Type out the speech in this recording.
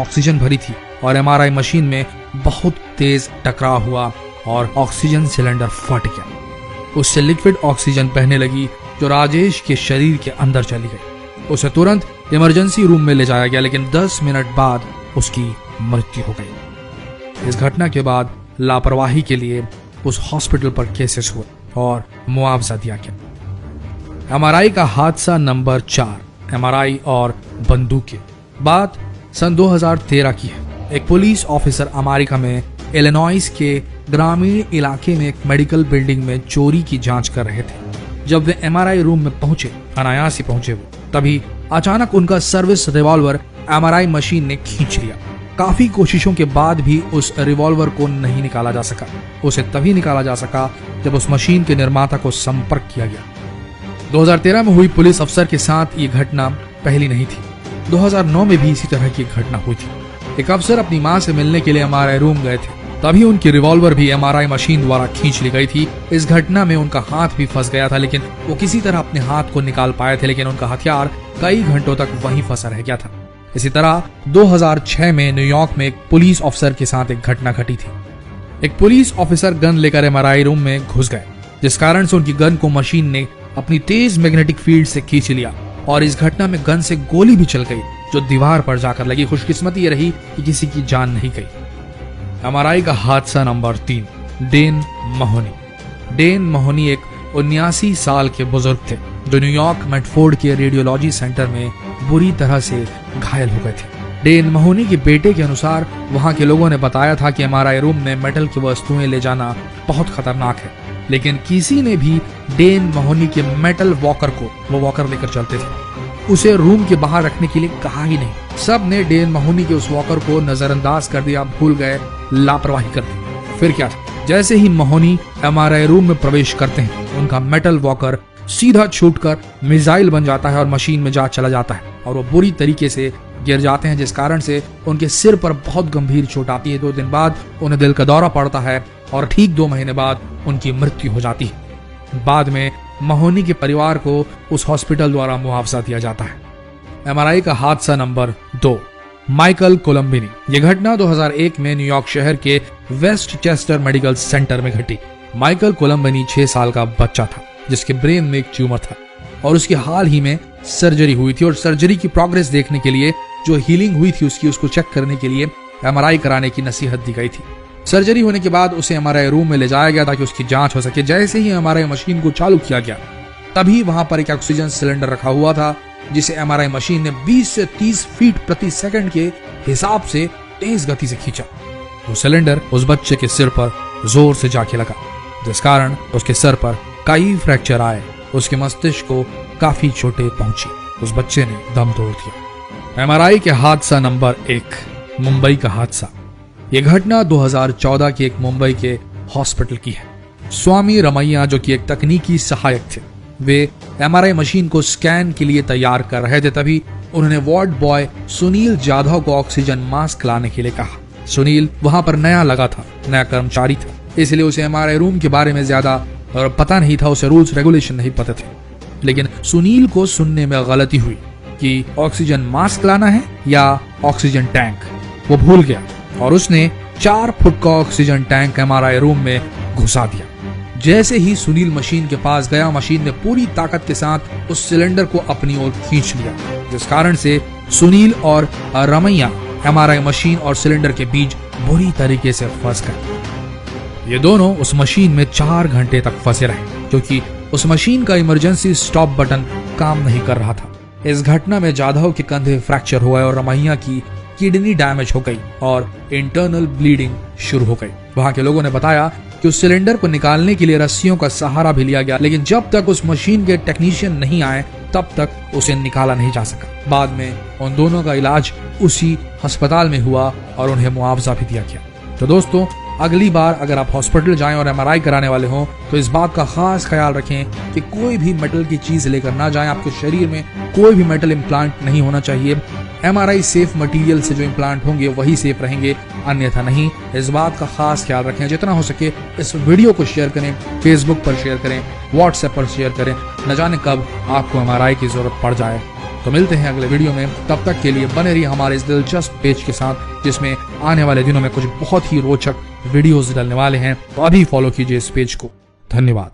Oxygen भरी थी और एमआरआई मशीन में बहुत तेज टकराव हुआ और ऑक्सीजन सिलेंडर फट गया। उससे लिक्विड ऑक्सीजन बहने लगी जो राजेश के शरीर के अंदर चली गई। उसे तुरंत इमरजेंसी रूम में ले जाया गया, लेकिन 10 मिनट बाद उसकी मृत्यु हो गई। इस घटना के बाद लापरवाही के लिए उस हॉस्पिटल पर केसेस हुए और मुआवजा दिया गया। एमआरआई का हादसा नंबर 4, एमआरआई और बंदूकें। बात सन 2013 की है। एक पुलिस ऑफिसर अमेरिका में इलिनॉइस के ग्रामीण इलाके में एक मेडिकल बिल्डिंग में चोरी की जांच कर रहे थे। जब वे एमआरआई रूम में पहुंचे, अनायास ही पहुंचे वो, तभी अचानक उनका सर्विस रिवॉल्वर एमआरआई मशीन ने खींच लिया। काफी कोशिशों के बाद भी उस रिवॉल्वर को नहीं निकाला जा सका। उसे तभी निकाला जा सका जब उस मशीन के निर्माता को संपर्क किया गया। 2013 में हुई पुलिस अफसर के साथ ये घटना पहली नहीं थी। 2009 में भी इसी तरह की घटना हुई थी। एक अफसर अपनी मां से मिलने के लिए एमआरआई रूम गए थे, तभी उनकी रिवॉल्वर भी एमआरआई मशीन द्वारा खींच ली गई थी। इस घटना में उनका हाथ भी फंस गया था, लेकिन वो किसी तरह अपने हाथ को निकाल पाए थे, लेकिन उनका हथियार कई घंटों तक वहीं फंसा रह गया था। इसी तरह 2006 में न्यूयॉर्क में एक पुलिस ऑफिसर के साथ एक घटना घटी थी। एक पुलिस ऑफिसर गन लेकर एमआरआई रूम में घुस गए, जिस कारण से उनकी गन को मशीन ने अपनी तेज मैग्नेटिक फील्ड से खींच लिया और इस घटना में गन से गोली भी चल गई जो दीवार पर जाकर लगी। खुशकिस्मती ये रही कि किसी की जान नहीं गई। एमआरआई का हादसा नंबर 3, डेन महोनी। डेन महोनी एक 79 साल के बुजुर्ग थे जो न्यूयॉर्क मेडफोर्ड के रेडियोलॉजी सेंटर में बुरी तरह से घायल हो गए थे। डेन महोनी के बेटे के अनुसार वहां के लोगों ने बताया था कि एमआरआई रूम में मेटल की वस्तुएं ले जाना बहुत खतरनाक है, लेकिन किसी ने भी डेन महोनी के मेटल वॉकर को, वो वॉकर लेकर चलते थे, उसे रूम के बाहर रखने के लिए कहा ही नहीं। सब ने डेन महोनी के उस वॉकर को नजरअंदाज कर दिया, भूल गए, लापरवाही कर दी। फिर क्या था, जैसे ही महोनी एमआरआई रूम में प्रवेश करते हैं, उनका मेटल वॉकर सीधा छूटकर मिसाइल बन जाता है और मशीन में जा चला जाता है और वो बुरी तरीके से गिर जाते हैं, जिस कारण से उनके सिर पर बहुत गंभीर चोट आती है। 2 दिन बाद उन्हें दिल का दौरा पड़ता है और ठीक 2 महीने बाद उनकी मृत्यु हो जाती है। बाद में महोनी के परिवार को उस हॉस्पिटल द्वारा मुआवजा दिया जाता है। एमआरआई का हादसा नंबर 2, माइकल कोलंबिनी। यह घटना 2001 में न्यूयॉर्क शहर के वेस्ट चेस्टर मेडिकल सेंटर में घटी। माइकल कोलंबिनी 6 साल का बच्चा था जिसके ब्रेन में एक ट्यूमर था और उसकी हाल ही में सर्जरी हुई थी और सर्जरी की प्रोग्रेस देखने के लिए, जो हीलिंग हुई थी उसको चेक करने के लिए एमआरआई कराने की नसीहत दी गई थी। सर्जरी होने के बाद उसे एमआरआई रूम में ले जाया गया ताकि उसकी जांच हो सके। जैसे ही एमआरआई मशीन को चालू किया गया, तभी वहां पर एक ऑक्सीजन सिलेंडर रखा हुआ था जिसे एमआरआई मशीन ने 20 से 30 फीट प्रति सेकंड के हिसाब से तेज गति से खींचा। वो सिलेंडर उस बच्चे के सिर पर जोर से जाके लगा, जिस कारण उसके सर पर कई फ्रैक्चर आए। उसके मस्तिष्क को काफी चोटें पहुंची। उस बच्चे ने दम तोड़ दिया। एमआरआई के हादसा नंबर 1, मुंबई का हादसा। यह घटना 2014 के एक मुंबई के हॉस्पिटल की है। स्वामी रमैया, जो कि एक तकनीकी सहायक थे, वे एमआरआई मशीन को स्कैन के लिए तैयार कर रहे थे, तभी उन्होंने वार्ड बॉय सुनील जाधव को ऑक्सीजन मास्क लाने के लिए कहा। सुनील वहां पर नया लगा था, नया कर्मचारी था, इसलिए उसे एमआरआई रूम के बारे में ज्यादा पता नहीं था, उसे रूल्स रेगुलेशन नहीं पता थे। लेकिन सुनील को सुनने में गलती हुई कि ऑक्सीजन मास्क लाना है या ऑक्सीजन टैंक। वो भूल गया और उसने 4 फुट का ऑक्सीजन टैंक एमआरआई रूम में घुसा दिया। जैसे ही सुनील मशीन के पास गया, मशीन ने पूरी ताकत के साथ उस सिलेंडर को अपनी ओर खींच लिया, जिस कारण से सुनील और रमैया एमआरआई मशीन और सिलेंडर के बीच बुरी तरीके से फंस गए। ये दोनों उस मशीन में 4 घंटे तक फंसे रहे, क्योंकि उस मशीन का इमरजेंसी स्टॉप बटन काम नहीं कर रहा था। इस घटना में जाधव के कंधे फ्रैक्चर हुए और रमैया की किडनी डैमेज हो गई और इंटरनल ब्लीडिंग शुरू हो गई। वहां के लोगों ने बताया कि उस सिलेंडर को निकालने के लिए रस्सियों का सहारा भी लिया गया, लेकिन जब तक उस मशीन के टेक्नीशियन नहीं आए तब तक उसे निकाला नहीं जा सका। बाद में उन दोनों का इलाज उसी अस्पताल में हुआ और उन्हें मुआवजा भी दिया गया। तो दोस्तों, अगली बार अगर आप हॉस्पिटल जाएं और एमआरआई कराने वाले हों तो इस बात का खास ख्याल रखें कि कोई भी मेटल की चीज लेकर ना जाएं। आपके शरीर में कोई भी मेटल इम्प्लांट नहीं होना चाहिए। एमआरआई सेफ मटेरियल से जो इम्प्लांट होंगे वही सेफ रहेंगे, अन्यथा नहीं। इस बात का खास ख्याल रखें। जितना हो सके इस वीडियो को शेयर करें, फेसबुक पर शेयर करें, व्हाट्सएप पर शेयर करें। न जाने कब आपको एमआरआई की जरूरत पड़ जाए। तो मिलते हैं अगले वीडियो में, तब तक के लिए बने रहिए हमारे इस दिलचस्प पेज के साथ, जिसमें आने वाले दिनों में कुछ बहुत ही रोचक वीडियोस डलने वाले हैं। तो अभी फॉलो कीजिए इस पेज को। धन्यवाद।